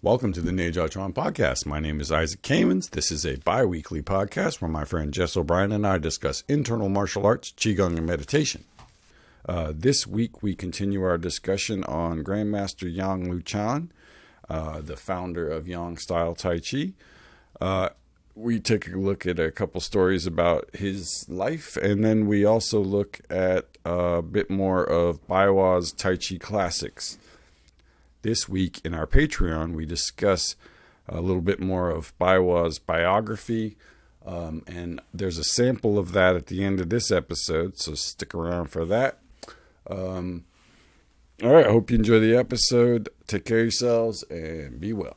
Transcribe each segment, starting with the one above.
Welcome to the Neijiaquan podcast. My name is Isaac Kamens. This is a bi-weekly podcast where my friend Jess O'Brien and I discuss internal martial arts, Qigong, and meditation. This week we continue our discussion on Grandmaster Yang Luchan, the founder of Yang Style Tai Chi. We take a look at a couple stories about his life, and then we also look at a bit more of Baiwa's Tai Chi classics. This week in our Patreon, we discuss a little bit more of Baiwa's biography, and there's a sample of that at the end of this episode, so stick around for that. All right, I hope you enjoy the episode. Take care of yourselves and be well.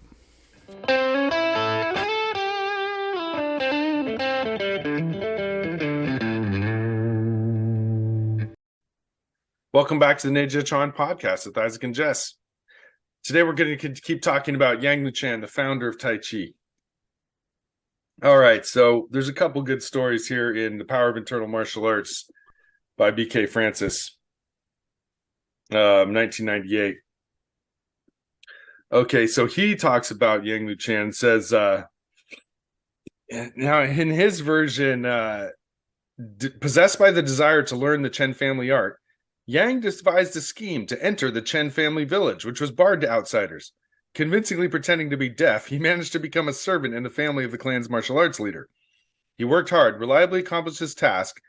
Welcome back to the Neijiaquan podcast with Isaac and Jess. Today we're going to keep talking about Yang Luchan, the founder of Tai Chi. All right, so there's a couple good stories here in The Power of Internal Martial Arts by B.K. Francis, 1998. Okay, so he talks about Yang Luchan, says, now in his version, possessed by the desire to learn the Chen family art, Yang devised a scheme to enter the Chen family village, which was barred to outsiders. Convincingly pretending to be deaf, he managed to become a servant in the family of the clan's martial arts leader. He worked hard, reliably accomplished his task,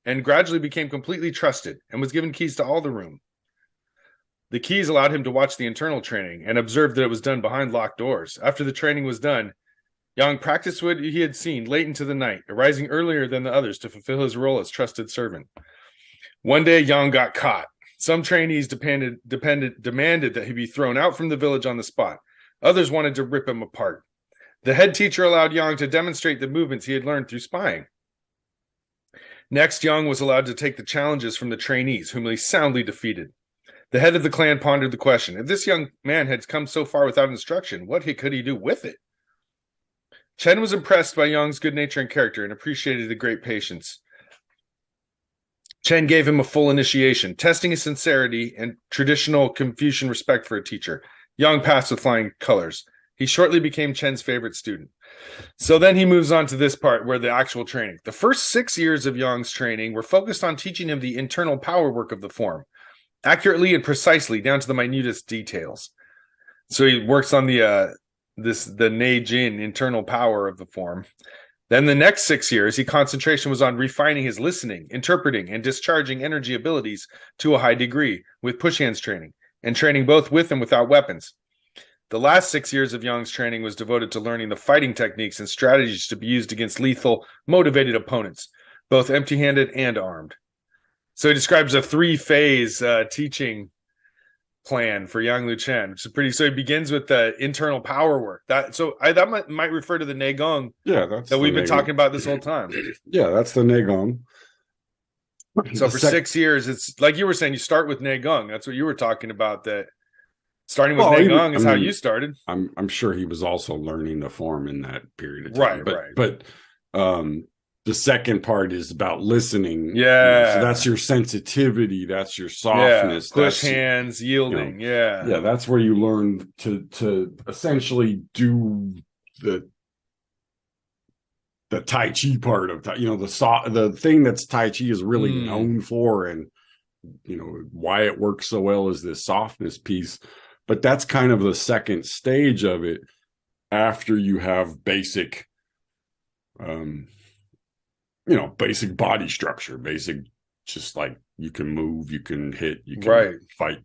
and gradually became completely trusted, and was given keys to all the room. The keys allowed him to watch the internal training, and observe that it was done behind locked doors. After the training was done, Yang practiced what he had seen late into the night, arising earlier than the others to fulfill his role as trusted servant. One day, Yang got caught. Some trainees demanded that he be thrown out from the village on the spot. Others wanted to rip him apart. The head teacher allowed Yang to demonstrate the movements he had learned through spying. Next, Yang was allowed to take the challenges from the trainees, whom he soundly defeated. The head of the clan pondered the question: if this young man had come so far without instruction, what could he do with it? Chen was impressed by Yang's good nature and character and appreciated the great patience. Chen gave him a full initiation, testing his sincerity and traditional Confucian respect for a teacher. Yang passed with flying colors. He shortly became Chen's favorite student. So then he moves on to this part where the actual training. The first 6 years of Yang's training were focused on teaching him the internal power work of the form, accurately and precisely down to the minutest details. So he works on the Neijin, internal power of the form. Then the next 6 years, his concentration was on refining his listening, interpreting, and discharging energy abilities to a high degree with push hands training, and training both with and without weapons. The last 6 years of Yang's training was devoted to learning the fighting techniques and strategies to be used against lethal, motivated opponents, both empty-handed and armed. So he describes a 3-phase teaching plan for Yang Luchan. So he begins with the internal power work. That might refer to the Neigong. Yeah, that's that we've been talking about this whole time. Yeah, that's the Neigong. So for 6 years, it's like you were saying, you start with Neigong. That's what you were talking about. That starting with Neigong is how you started. I'm sure he was also learning the form in that period of time. Right. But the second part is about listening. Yeah. So that's your sensitivity. That's your softness. Yeah. Push hands, yielding. Yeah. That's where you learn to essentially do the Tai Chi part of the thing that's Tai Chi is really known for, and why it works so well is this softness piece. But that's kind of the second stage of it after you have basic basic body structure, just like you can move, you can hit, you can fight,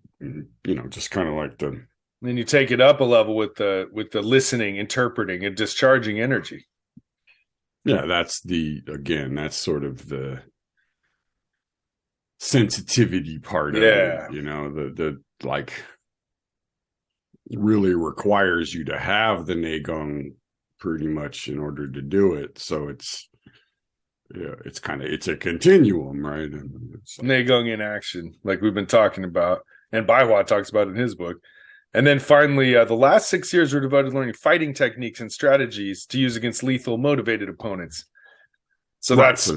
just kind of like the. Then you take it up a level with the listening, interpreting, and discharging energy. Yeah, that's sort of the sensitivity part of it. The like really requires you to have the Neigong pretty much in order to do it. So it's a continuum, right? And it's Neigong in action, like we've been talking about, and Baiwa talks about in his book. And then finally, the last 6 years were devoted to learning fighting techniques and strategies to use against lethal, motivated opponents. So that's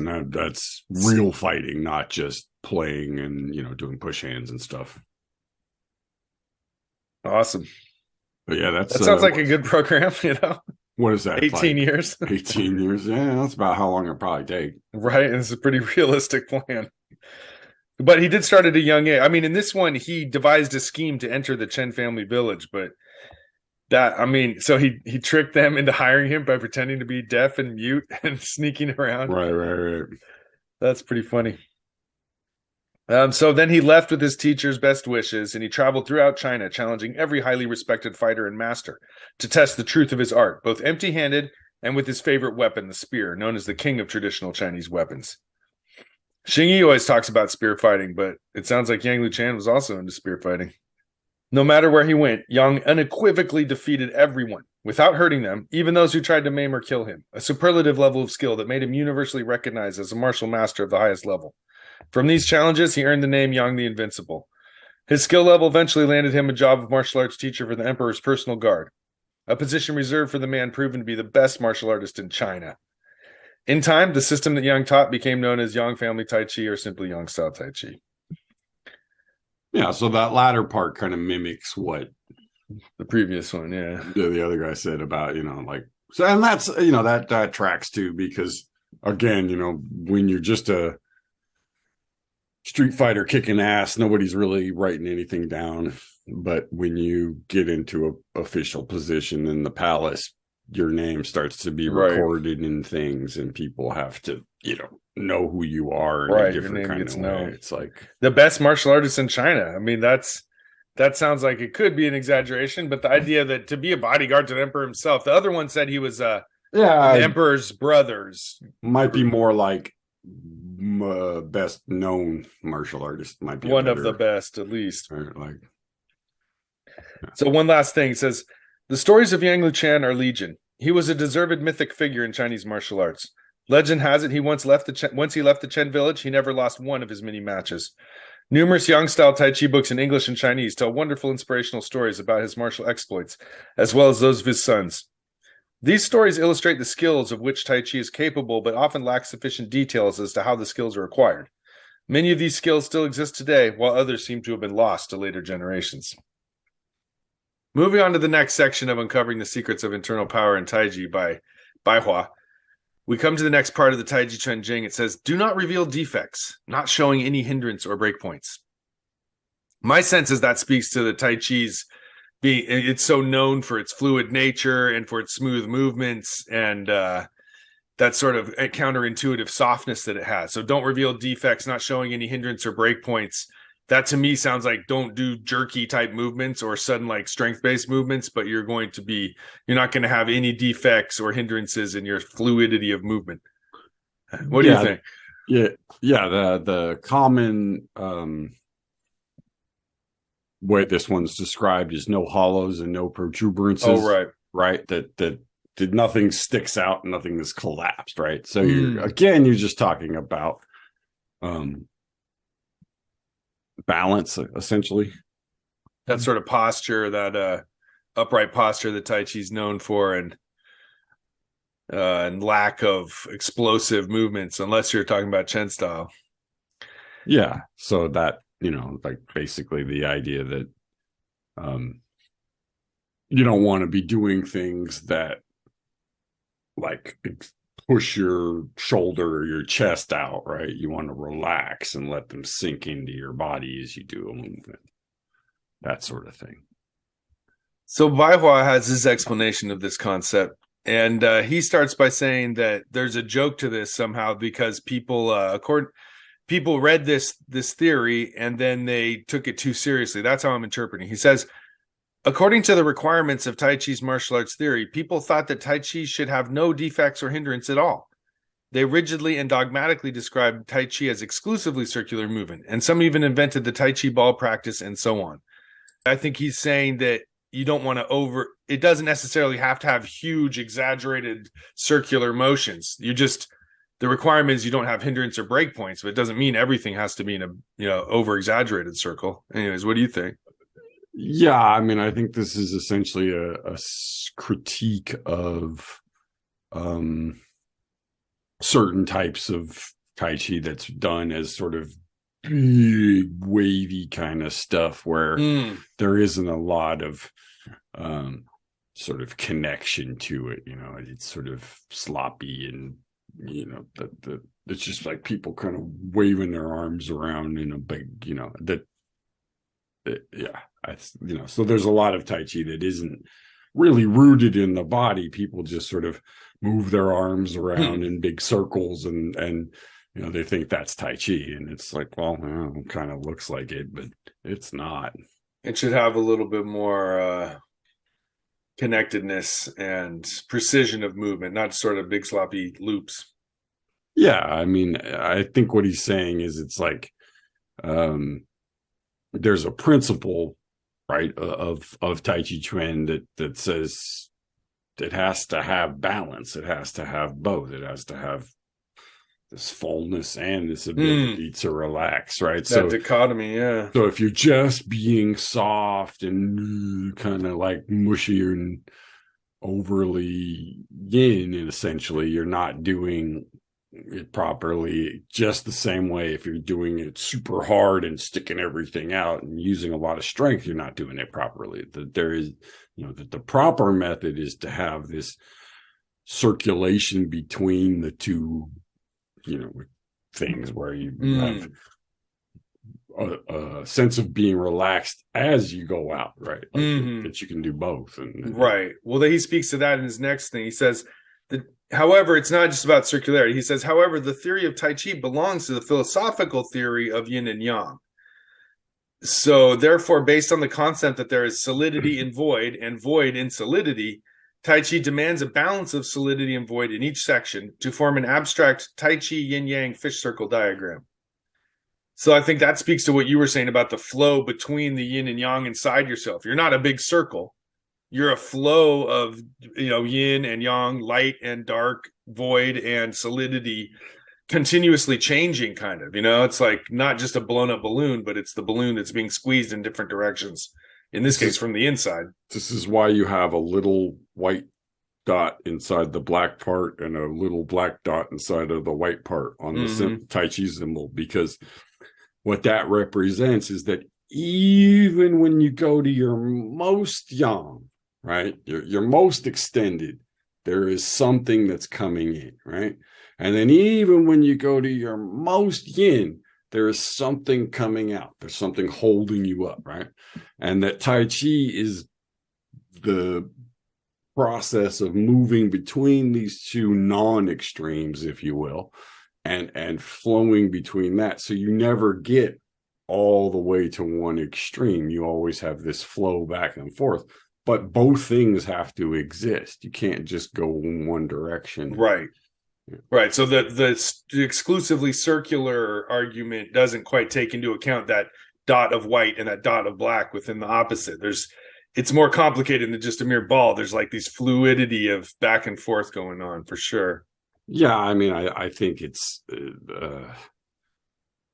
real fighting, not just playing and doing push hands and stuff. Awesome. But yeah, that's That sounds like a good program, what is that? 18 Like years. 18 years? Yeah, that's about how long it probably take. Right. And it's a pretty realistic plan. But he did start at a young age. I mean, in this one, he devised a scheme to enter the Chen family village, but so he tricked them into hiring him by pretending to be deaf and mute and sneaking around. Right. That's pretty funny. So then he left with his teacher's best wishes, and he traveled throughout China, challenging every highly respected fighter and master to test the truth of his art, both empty-handed and with his favorite weapon, the spear, known as the king of traditional Chinese weapons. Xing Yi always talks about spear fighting, but it sounds like Yang Luchan was also into spear fighting. No matter where he went, Yang unequivocally defeated everyone, without hurting them, even those who tried to maim or kill him, a superlative level of skill that made him universally recognized as a martial master of the highest level. From these challenges, he earned the name Yang the Invincible. His skill level eventually landed him a job of martial arts teacher for the Emperor's personal guard, a position reserved for the man proven to be the best martial artist in China. In time, the system that Yang taught became known as Yang Family Tai Chi or simply Yang Style Tai Chi. Yeah, so that latter part kind of mimics what the previous one, yeah. The other guy said about, so, and that's, that tracks too, because again, when you're just a street fighter kicking ass, nobody's really writing anything down. But when you get into a official position in the palace, your name starts to be recorded in things, and people have to, know who you are in a different kind of way. Known. It's like the best martial artist in China. I mean, that sounds like it could be an exaggeration, but the idea that to be a bodyguard to the emperor himself, the other one said he was the emperor's brothers. Might be more like best known martial artist. Might be one of the best, at least. Right, So one last thing, it says, the stories of Yang Luchan are legion. He was a deserved mythic figure in Chinese martial arts. Legend has it once he left the Chen village, he never lost one of his many matches. Numerous Yang-style Tai Chi books in English and Chinese tell wonderful inspirational stories about his martial exploits, as well as those of his sons. These stories illustrate the skills of which Tai Chi is capable, but often lack sufficient details as to how the skills are acquired. Many of these skills still exist today, while others seem to have been lost to later generations. Moving on to the next section of Uncovering the Secrets of Internal Power in Taiji by Baihua, we come to the next part of the Taiji Chuan Jing. It says, do not reveal defects, not showing any hindrance or breakpoints. My sense is that speaks to the Tai Chi's it's so known for its fluid nature and for its smooth movements and that sort of counterintuitive softness that it has. So don't reveal defects, not showing any hindrance or breakpoints. That to me sounds like don't do jerky type movements or sudden like strength-based movements, but you're not going to have any defects or hindrances in your fluidity of movement. What do you think? Yeah. The common way this one's described is no hollows and no protuberances. Oh, right. That nothing sticks out, nothing is collapsed. Right. So you're just talking about balance, essentially. That sort of posture, that upright posture that Tai Chi is known for, and lack of explosive movements, unless you're talking about Chen style. Yeah, so that basically the idea that you don't want to be doing things that like push your shoulder or your chest out, right? You want to relax and let them sink into your body as you do a movement, that sort of thing. So Baihua has his explanation of this concept, and he starts by saying that there's a joke to this somehow because people read this theory and then they took it too seriously. That's how I'm interpreting. He says, according to the requirements of Tai Chi's martial arts theory, people thought that Tai Chi should have no defects or hindrance at all. They rigidly and dogmatically described Tai Chi as exclusively circular movement, and some even invented the Tai Chi ball practice and so on. I think he's saying that you don't want to it doesn't necessarily have to have huge, exaggerated circular motions. The requirement is you don't have hindrance or breakpoints, but it doesn't mean everything has to be in a over exaggerated circle. Anyways, what do you think? Yeah, I mean, I think this is essentially a critique of certain types of Tai Chi that's done as sort of big, wavy kind of stuff where there isn't a lot of sort of connection to it. It's sort of sloppy, and it's just like people kind of waving their arms around in a big, so there's a lot of Tai Chi that isn't really rooted in the body. People just sort of move their arms around in big circles, and they think that's Tai Chi, and it's like, well, it kind of looks like it, but it's not. It should have a little bit more connectedness and precision of movement, not sort of big sloppy loops. Yeah, I mean, I think what he's saying is it's like there's a principle, right, of Tai Chi Chuan that says it has to have balance. It has to have both. It has to have this fullness and this ability to relax, right? That dichotomy, yeah. So if you're just being soft and kind of like mushy and overly yin, and essentially you're not doing it properly, just the same way if you're doing it super hard and sticking everything out and using a lot of strength, you're not doing it properly. That there is, that the proper method is to have this circulation between the two, things where you have a sense of being relaxed as you go out, right? Like that you can do both. Right. Well, he speaks to that in his next thing. He says that, however, it's not just about circularity. He says, however, the theory of Tai Chi belongs to the philosophical theory of yin and yang. So therefore, based on the concept that there is solidity in void and void in solidity, Tai Chi demands a balance of solidity and void in each section to form an abstract Tai Chi yin-yang fish circle diagram. So I think that speaks to what you were saying about the flow between the yin and yang inside yourself. You're not a big circle. You're a flow of, yin and yang, light and dark, void and solidity, continuously changing kind of, it's like not just a blown up balloon, but it's the balloon that's being squeezed in different directions. In this case, from the inside. This is why you have a little white dot inside the black part and a little black dot inside of the white part on the Tai Chi symbol, because what that represents is that even when you go to your most yang, right, your most extended, there is something that's coming in, right? And then even when you go to your most yin, there is something coming out. There's something holding you up, right? And that Tai Chi is the process of moving between these two non-extremes, if you will, and flowing between that. So you never get all the way to one extreme. You always have this flow back and forth. But both things have to exist. You can't just go in one direction. Right. Right. So the exclusively circular argument doesn't quite take into account that dot of white and that dot of black within the opposite. It's more complicated than just a mere ball. There's like these fluidity of back and forth going on for sure. Yeah. I mean, I think it's,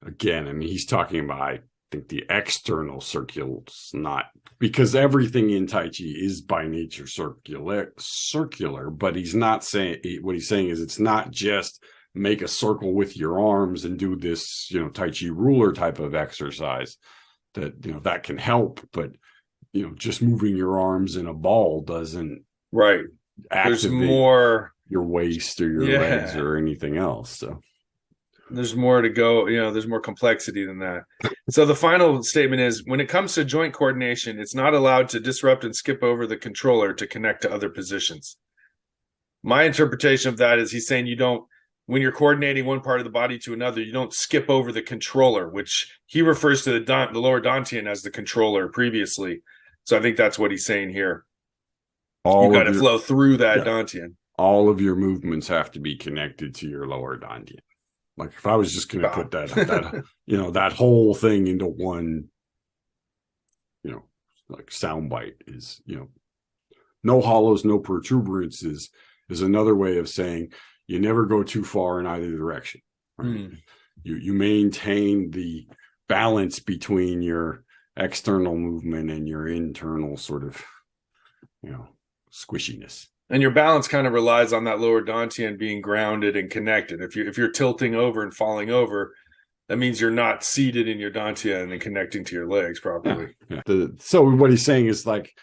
again, I mean, he's talking about, I think, the external circles, not because everything in Tai Chi is by nature circular, but he's not saying, what he's saying is it's not just make a circle with your arms and do this, Tai Chi ruler type of exercise that, that can help, but, just moving your arms in a ball doesn't activate There's more your waist or your legs or anything else. So there's more to go, there's more complexity than that. So the final statement is, when it comes to joint coordination, it's not allowed to disrupt and skip over the controller to connect to other positions. My interpretation of that is he's saying when you're coordinating one part of the body to another, you don't skip over the controller, which he refers to the lower dantian as the controller previously. So I think that's what he's saying here. You got to flow through that dantian. All of your movements have to be connected to your lower dantian. Like if I was just going to put that that whole thing into one, like soundbite is, no hollows, no protuberances is another way of saying you never go too far in either direction. Right? You maintain the balance between your external movement and your internal sort of, squishiness. And your balance kind of relies on that lower dantian being grounded and connected. If you're tilting over and falling over, that means you're not seated in your dantian and connecting to your legs properly. Yeah. So what he's saying is like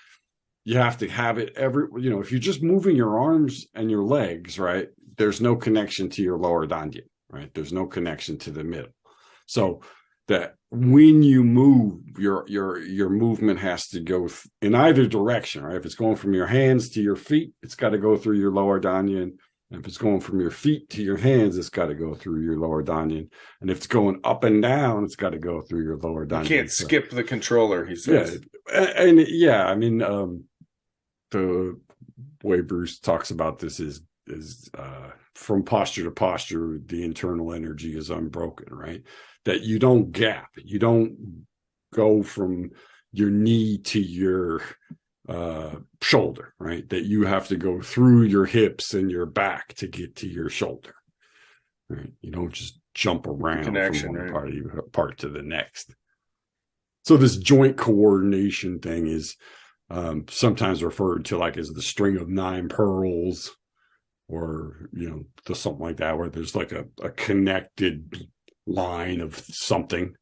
you have to have it if you're just moving your arms and your legs, right, there's no connection to your lower dantian, right? There's no connection to the middle. So that when you move, your movement has to go in either direction, right? If it's going from your hands to your feet, it's got to go through your lower dantian. And if it's going from your feet to your hands, it's got to go through your lower dantian. And if it's going up and down, it's got to go through your lower dantian. You can't skip the controller, he says. Yeah, I mean, the way Bruce talks about this is from posture to posture, the internal energy is unbroken, right? That you don't gap, you don't go from your knee to your shoulder, right? That you have to go through your hips and your back to get to your shoulder, right? You don't just jump around from one part to the next. So this joint coordination thing is sometimes referred to like as the string of 9 pearls, or something like that, where there's like a connected line of something,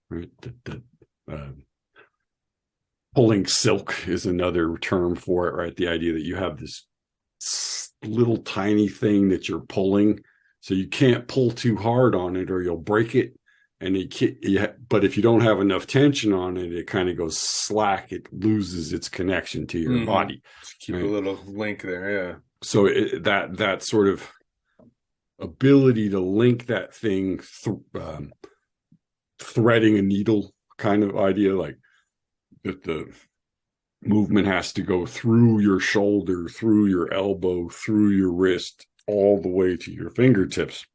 right? Pulling silk is another term for it, right? The idea that you have this little tiny thing that you're pulling, so you can't pull too hard on it or you'll break it. And but if you don't have enough tension on it, it kind of goes slack. It loses its connection to your body. Keep a little link there, yeah. So that sort of ability to link that thing, threading a needle kind of idea, like that the movement has to go through your shoulder, through your elbow, through your wrist, all the way to your fingertips.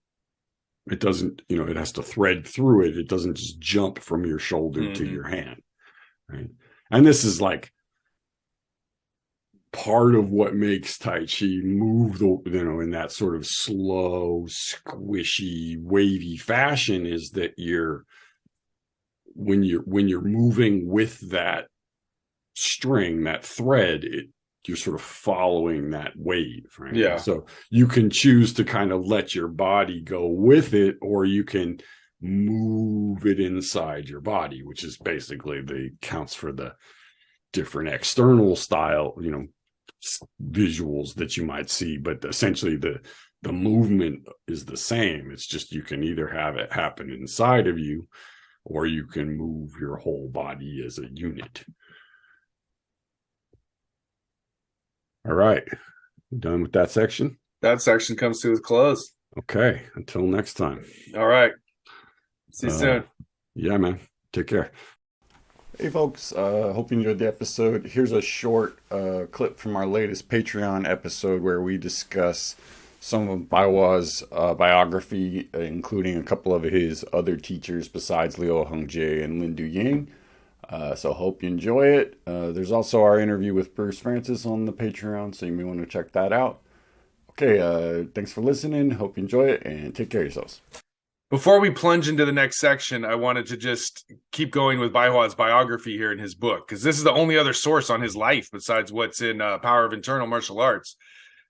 It doesn't, it has to thread through it. It doesn't just jump from your shoulder to your hand, right? And this is like part of what makes Tai Chi move, in that sort of slow, squishy, wavy fashion, is that when you're moving with that string, that thread, you're sort of following that wave, right? Yeah. So you can choose to kind of let your body go with it, or you can move it inside your body, which is basically counts for the different external style, visuals that you might see. But essentially the movement is the same. It's just you can either have it happen inside of you, or you can move your whole body as a unit. All right. Done with that section? That section comes to a close. Okay. Until next time. All right. See you soon. Yeah, man. Take care. Hey, folks. Hope you enjoyed the episode. Here's a short clip from our latest Patreon episode where we discuss some of Baihua's biography, including a couple of his other teachers besides Liu Hongjie and Lin Du Ying. So hope you enjoy it. There's also our interview with Bruce Francis on the Patreon, so you may want to check that out. Okay, thanks for listening. Hope you enjoy it, and take care of yourselves. Before we plunge into the next section, I wanted to just keep going with Baihua's biography here in his book, because this is the only other source on his life besides what's in Power of Internal Martial Arts.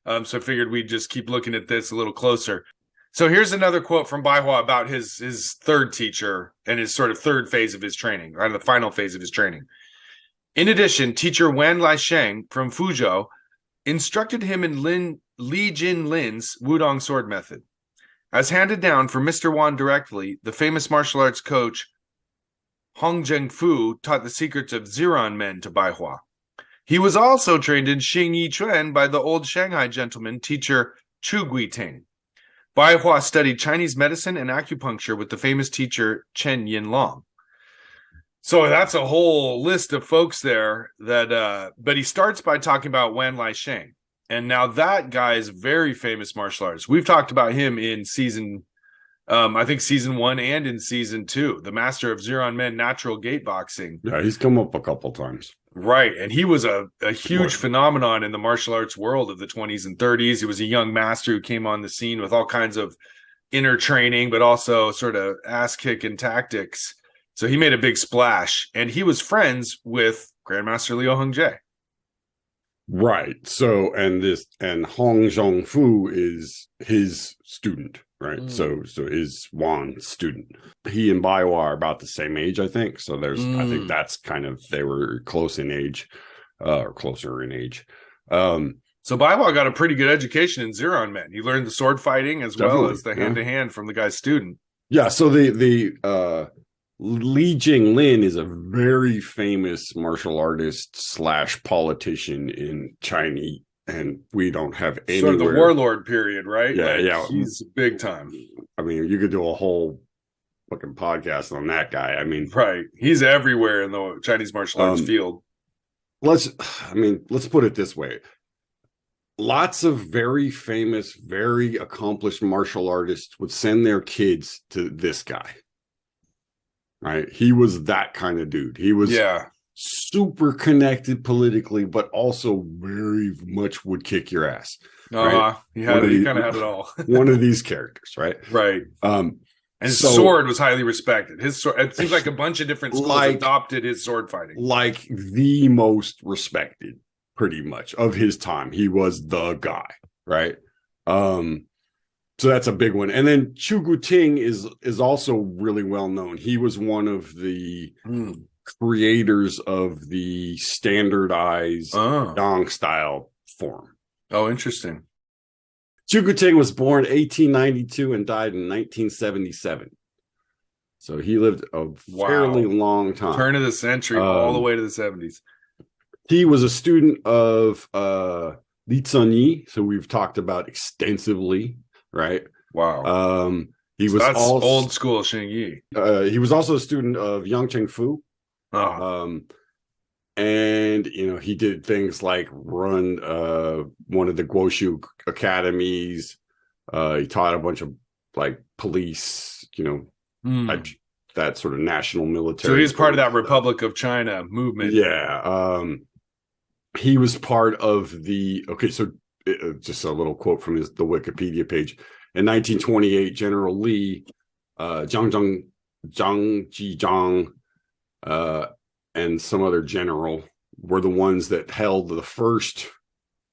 So I figured we'd just keep looking at this a little closer. So here's another quote from Baihua about his third teacher and his sort of third phase of his training, or the final phase of his training. In addition, teacher Wan Laisheng from Fuzhou instructed him in Li Jin Lin's Wudong sword method. As handed down from Mr. Wan directly, the famous martial arts coach Hong Zhengfu taught the secrets of Ziran men to Baihua. He was also trained in Xing Yichuan by the old Shanghai gentleman teacher Chu Guiting. Baihua studied Chinese medicine and acupuncture with the famous teacher Chen Yinlong. So that's a whole list of folks there that, but he starts by talking about Wan Laisheng. And now that guy is very famous martial artist. We've talked about him in season 1 and in season 2, the master of Ziran Men natural gate boxing. Yeah, he's come up a couple times. Right. And he was a huge phenomenon in the martial arts world of the 20s and 30s. He was a young master who came on the scene with all kinds of inner training, but also sort of ass-kicking tactics. So he made a big splash. And he was friends with Grandmaster Liu Hongjie. Right. So, and Hong Zhongfu is his student, right? So is Wan's student. He and Baihua are about the same age, I think. So I think that's kind of, they were close in age. or closer in age. So Baiwa got a pretty good education in Zeron-men. He learned the sword fighting as well as the hand-to-hand from the guy's student. Yeah, so the Li Jinglin is a very famous martial artist / politician in China, and we don't have anywhere. Sort of the warlord period, right? Yeah, yeah. He's big time. I mean, you could do a whole fucking podcast on that guy. I mean, right. He's everywhere in the Chinese martial arts field. Let's put it this way. Lots of very famous, very accomplished martial artists would send their kids to this guy. Right? He was that kind of dude. He was super connected politically, but also very much would kick your ass. Right? He kind of had it all. One of these characters, right? Right. And his sword was highly respected. His sword, it seems like a bunch of different schools adopted his sword fighting. Like the most respected, pretty much, of his time. He was the guy, right? So that's a big one. And then Chu Guting is also really well known. He was one of the creators of the standardized Yang style form. Oh, interesting. Chu Guting was born 1892 and died in 1977. So he lived a fairly long time. Turn of the century, all the way to the 70s. He was a student of Li Zhenyi, so we've talked about extensively. Right. Wow. He was that's also old school Xing Yi. He was also a student of Yang Chengfu. And he did things like run one of the Guoshu academies. He taught a bunch of like police, that sort of national military. So he's part of that Republic of China movement. Yeah. He was part of just a little quote from the Wikipedia page. In 1928, General Li, Zhang Jizhang, and some other general were the ones that held the first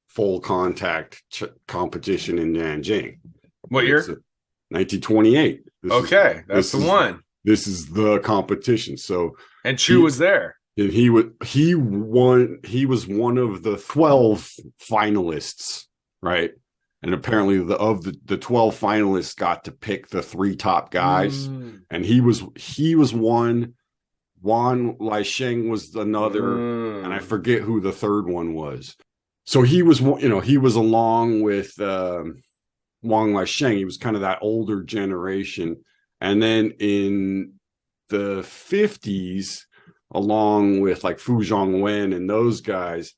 full contact competition in Nanjing. What year? 1928. That's the one. This is the competition. So, and Chu was there. And he won. He was one of the 12 finalists, right? And apparently, of the 12 finalists got to pick the 3 top guys, and he was one. Wan Laisheng was another, and I forget who the third one was. So he was along with Wang Laisheng. He was kind of that older generation, and then in the 50s. Along with like Fu Zhongwen and those guys,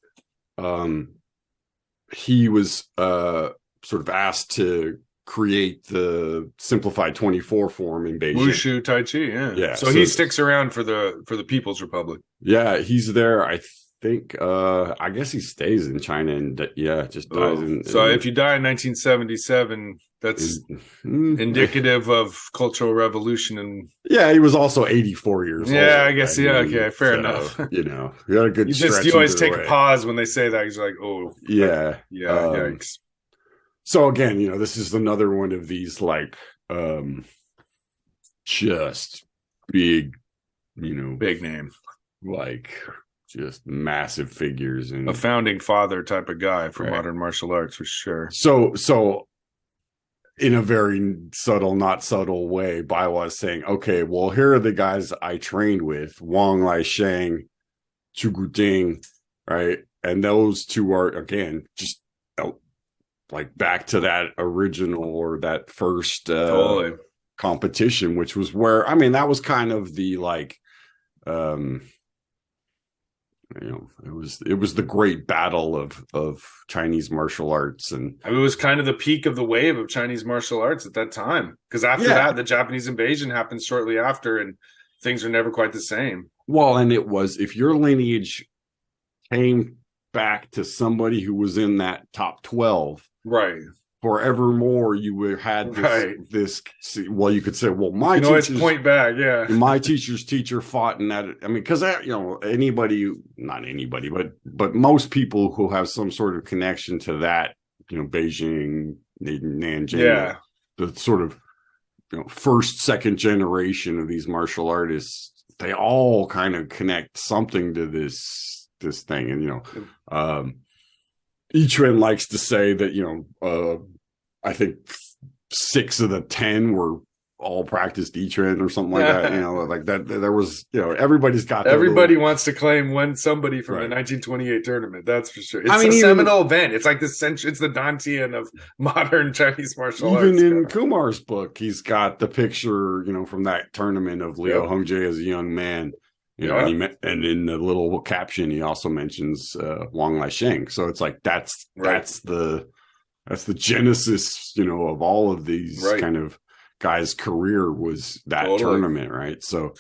he was sort of asked to create the simplified 24 form in Beijing. Wushu Tai Chi, yeah. So he sticks around for the People's Republic. Yeah, he's there. I think. I guess he stays in China and just dies. If you die in 1977. That's indicative of Cultural Revolution. And he was also 84 years old. Yeah, I guess. Fair enough. He had a good stretch. You always take a pause when they say that. He's like, oh. Yeah. Yikes. So again, this is another one of these like just big, big name. Like just massive figures. And a founding father type of guy for modern martial arts, for sure. So in a very subtle, not subtle way, Baiwa is saying, okay, well, here are the guys I trained with, Wang Laisheng, Chu Guting, right? And those two are, again, just like back to that original or that first competition, which was where, that was kind of the like, it was the great battle of Chinese martial arts, and it was kind of the peak of the wave of Chinese martial arts at that time. Because after that, the Japanese invasion happened shortly after, and things are never quite the same. Well, and it was, if your lineage came back to somebody who was in that top 12, right? Forevermore, you had this. Well, you could say, well, my teacher's point back, my teacher's teacher fought in that. Because anybody, not anybody, but most people who have some sort of connection to that, Beijing, Nanjing, the sort of first, second generation of these martial artists, they all kind of connect something to this this thing. And, Yichuan likes to say that, I think 6 of the 10 were all practiced Yichuan or something like that. Like that. There was, everybody's got. Everybody wants to claim somebody from the 1928 tournament. That's for sure. It's a seminal event. It's like it's the Dantian of modern Chinese martial arts. Even in Kumar's book, he's got the picture, from that tournament of Liu Hongzhi as a young man. And in the little caption, he also mentions Wang Laisheng. So it's like that's the genesis, of all of these kind of guys' career was that tournament, right? So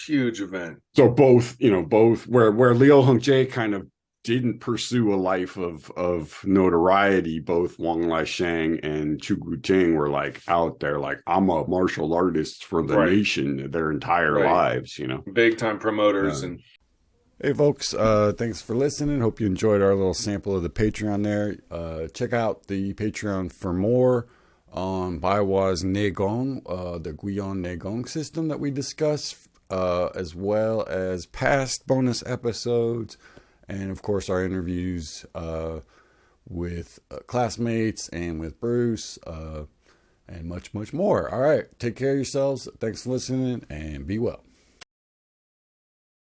huge event. So both where Liu Hongzhi kind of didn't pursue a life of notoriety, both Wang Laisheng and Chu Guting were like out there, like, I'm a martial artist for the nation their entire lives, Big time promoters. And hey folks, thanks for listening. Hope you enjoyed our little sample of the Patreon there. Check out the Patreon for more on Baiwa's Neigong, the Guiyang Neigong system that we discussed, as well as past bonus episodes, and of course our interviews with classmates and with Bruce, and much, much more. All right, take care of yourselves. Thanks for listening, and be well.